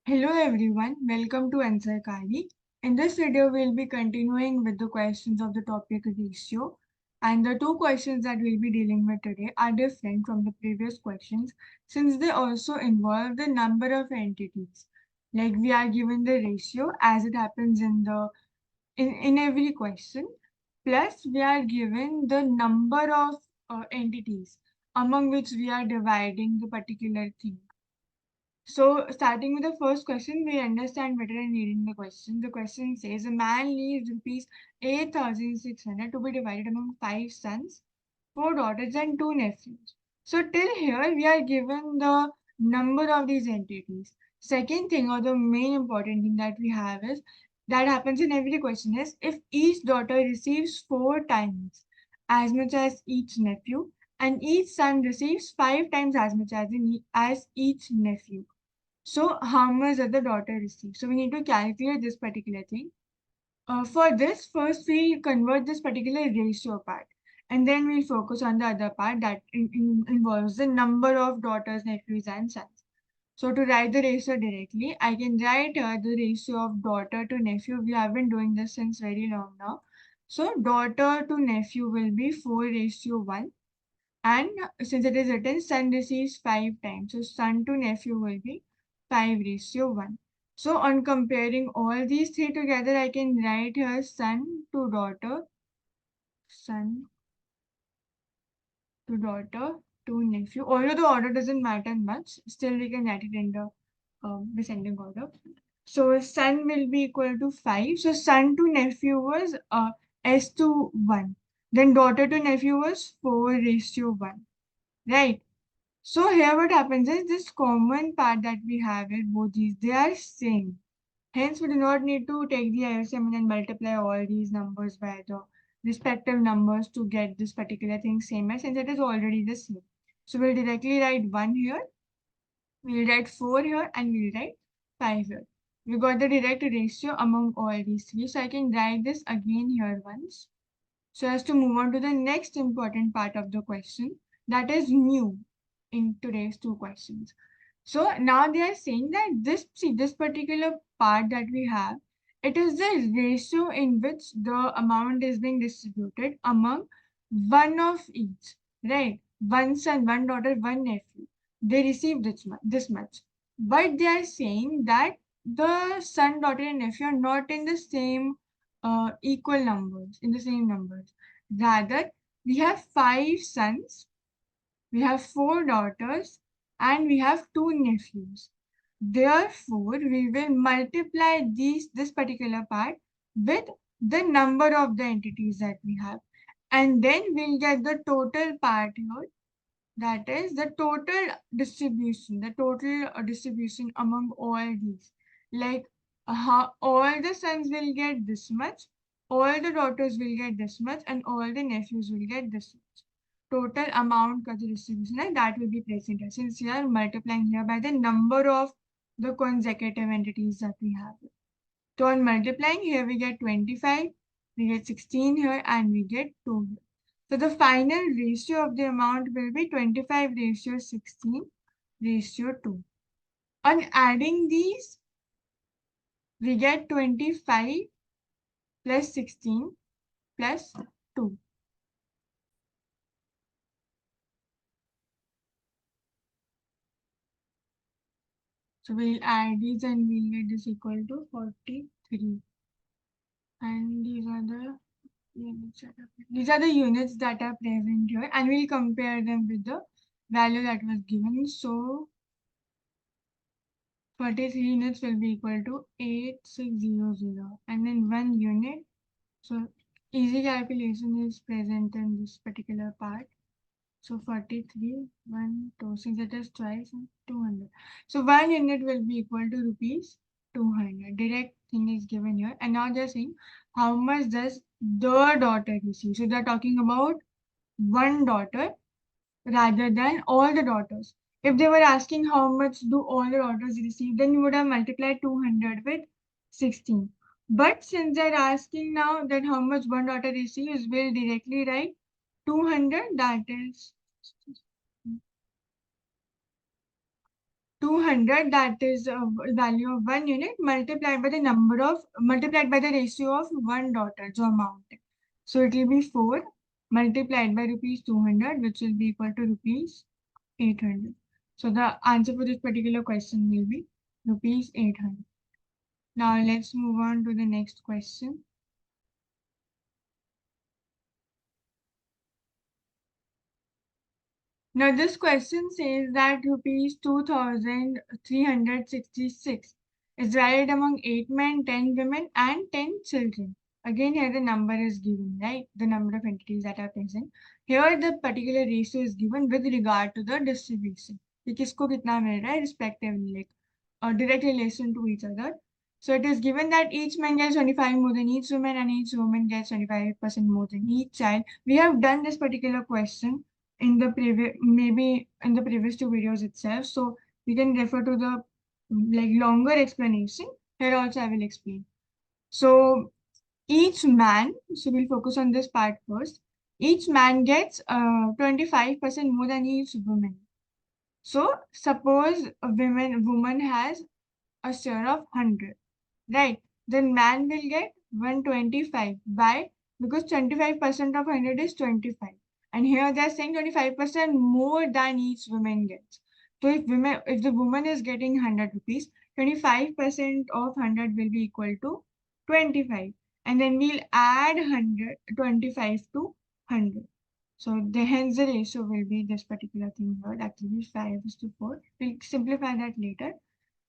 Hello everyone, welcome to Ansarkari. In this video, we'll be continuing with the questions of the topic ratio. And the two questions that we'll be dealing with today are different from the previous questions since they also involve the number of entities. Like we are given the ratio as it happens in every question, plus we are given the number of entities among which we are dividing the particular thing. So, starting with the first question, we understand better in reading the question. The question says a man leaves rupees 8,600 to be divided among five sons, four daughters, and two nephews. So, till here, we are given the number of these entities. Second thing, or the main important thing that we have is that happens in every question is if each daughter receives four times as much as each nephew, and each son receives five times as much as each nephew. So how much does the daughter receive? So we need to calculate this particular thing. For this, first we'll convert this particular ratio part, and then we'll focus on the other part that involves the number of daughters, nephews, and sons. So to write the ratio directly, I can write the ratio of daughter to nephew. We have been doing this since very long now. So daughter to nephew will be 4:1. And since it is written son receives five times, so son to nephew will be 5:1. So on comparing all these three together, I can write here son to son to daughter to nephew. Although the order doesn't matter much, still we can write it in the descending order. So son will be equal to 5. So son to nephew was S to 1. Then daughter to nephew was 4:1. Right. So here what happens is this common part that we have in both these, they are same. Hence, we do not need to take the LCM and multiply all these numbers by the respective numbers to get this particular thing same as since it is already the same. So we'll directly write 1 here, we'll write 4 here, and we'll write 5 here. We got the direct ratio among all these three. So I can write this again here once. So as to move on to the next important part of the question, that is new in today's two questions. So now they are saying that this particular part that we have, it is the ratio in which the amount is being distributed among one of each, right? One son, one daughter, one nephew. They receive this much. But they are saying that the son, daughter, and nephew are not in the same equal numbers, in the same numbers. Rather, we have five sons, we have four daughters, and we have two nephews. Therefore, we will multiply this particular part with the number of the entities that we have. And then we'll get the total part here. That is the total distribution among all these. Like how all the sons will get this much, all the daughters will get this much, and all the nephews will get this much. Total amount का जो distribution है that will be present here since we are multiplying here by the number of the consecutive entities that we have. So on multiplying here we get 25, we get 16 here, and we get 2 here. So the final ratio of the amount will be 25:16:2. On adding these, we get 25 plus 16 plus 2. So we'll add these and we'll get this equal to 43. And these are the units that are present here, and we'll compare them with the value that was given. So 43 units will be equal to 8600, and then 1 unit. So easy calculation is present in this particular part. So 43, 1, 2, since it is twice, 200. So 1 unit will be equal to rupees 200. Direct thing is given here. And now they're saying how much does the daughter receive. So they're talking about one daughter rather than all the daughters. If they were asking how much do all the daughters receive, then you would have multiplied 200 with 16. But since they're asking now that how much one daughter receives, we'll directly write 200, that is 200, that is a value of 1 unit, multiplied by the ratio of 1 daughter, so amount. So it will be 4 multiplied by rupees 200, which will be equal to rupees 800. So the answer for this particular question will be rupees 800. Now let's move on to the next question. Now this question says that rupees 2366 is divided among 8 men, 10 women and 10 children. Again here the number is given, right? The number of entities that are present. Here the particular ratio is given with regard to the distribution. कि किसको कितना मिल रहा है respectively, like a direct relation to each other. So it is given that each man gets 25 more than each woman and each woman gets 25% more than each child. We have done this particular question in the previous two videos itself, so you can refer to the like longer explanation. Here also I will explain. So each man, so we'll focus on this part first. Each man gets 25% more than each woman. So suppose a woman has a share of 100, right? Then man will get 125. Why? Because 25% of 100 is 25. And here they are saying 25% more than each woman gets. So if the woman is getting 100 rupees, 25% of 100 will be equal to 25. And then we'll add 25 to 100. So hence the ratio will be this particular thing here. That will be 5:4. We'll simplify that later.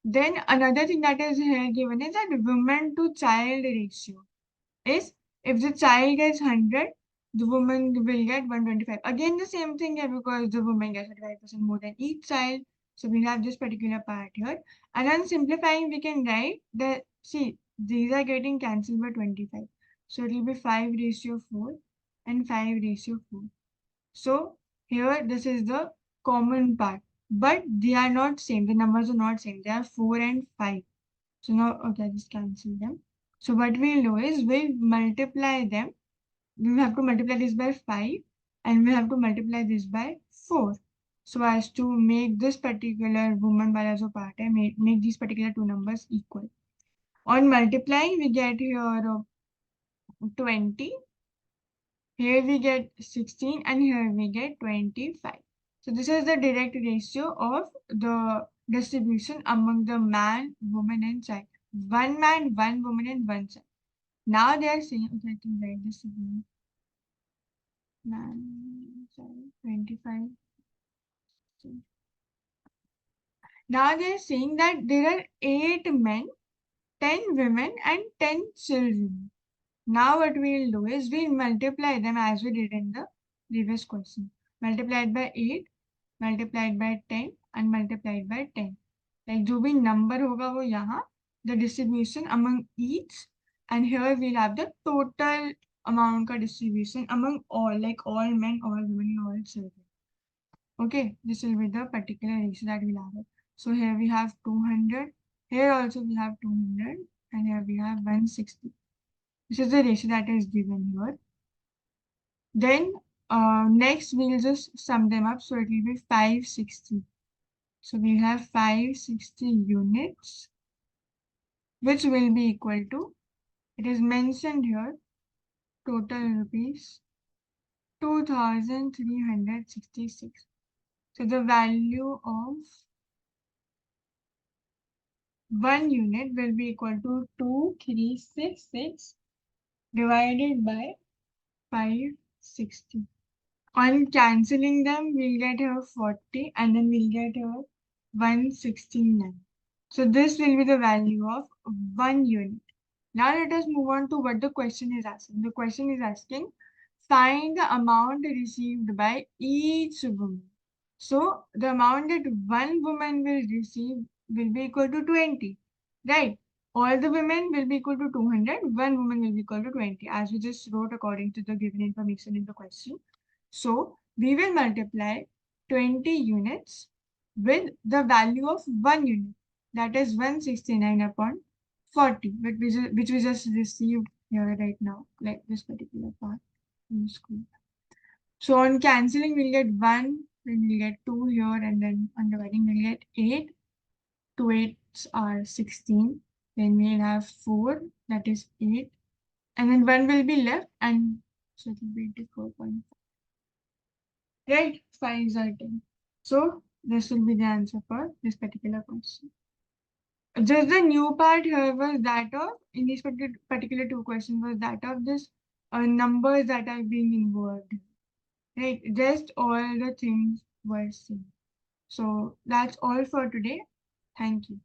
Then another thing that is here given is that woman to child ratio is if the child gets 100, the woman will get 125. Again, the same thing here because the woman gets 25% more than each child. So we have this particular part here. And then simplifying, we can write that, see, these are getting cancelled by 25. So it will be 5:4 and 5:4. So here this is the common part, but they are not same. The numbers are not same. They are 4 and 5. So now, okay, just cancel them. So what we'll do is we'll multiply them. We have to multiply this by 5 and we have to multiply this by 4. So as to make this particular woman wala jo part hai, make these particular two numbers equal. On multiplying, we get here 20. Here we get 16 and here we get 25. So this is the direct ratio of the distribution among the man, woman and child. One man, one woman and one child. Now they are saying, okay, I can write this again. Man, child, 25. Now they are saying that there are 8 men, 10 women and 10 children. Now what we'll do is we'll multiply them as we did in the previous question. Multiplied by 8, multiplied by 10 and multiplied by 10. Like जो भी number होगा वो यहाँ, the distribution among each, and here we'll have the total amount का distribution among all, like all men, all women, all children. Okay, this will be the particular ratio that we'll have. So here we have 200, here also we have 200, and here we have 160. This is the ratio that is given here. Then next we'll just sum them up. So it will be 560. So we have 560 units, which will be equal to, it is mentioned here, total rupees 2366. So the value of 1 unit will be equal to 2366 divided by 560. On cancelling them, we'll get here 40 and then we'll get here 169. So this will be the value of 1 unit. Now let us move on to what the question is asking. The question is asking, find the amount received by each woman. So the amount that one woman will receive will be equal to 20, right? All the women will be equal to 200, one woman will be equal to 20, as we just wrote according to the given information in the question. So we will multiply 20 units with the value of 1 unit, that is 169 upon 40, which we just received here right now, like this particular part in the school. So on cancelling, we'll get 1, then we'll get 2 here, and then on dividing, we'll get 8. 2 8s are 16. Then we'll have 4, that is 8. And then 1 will be left, and so it will be 84.5. Right? 5s are 10. So this will be the answer for this particular question. Just the new part here was that of, in these particular two questions, was that of this numbers that are being involved. Right? Just all the things were same. So that's all for today. Thank you.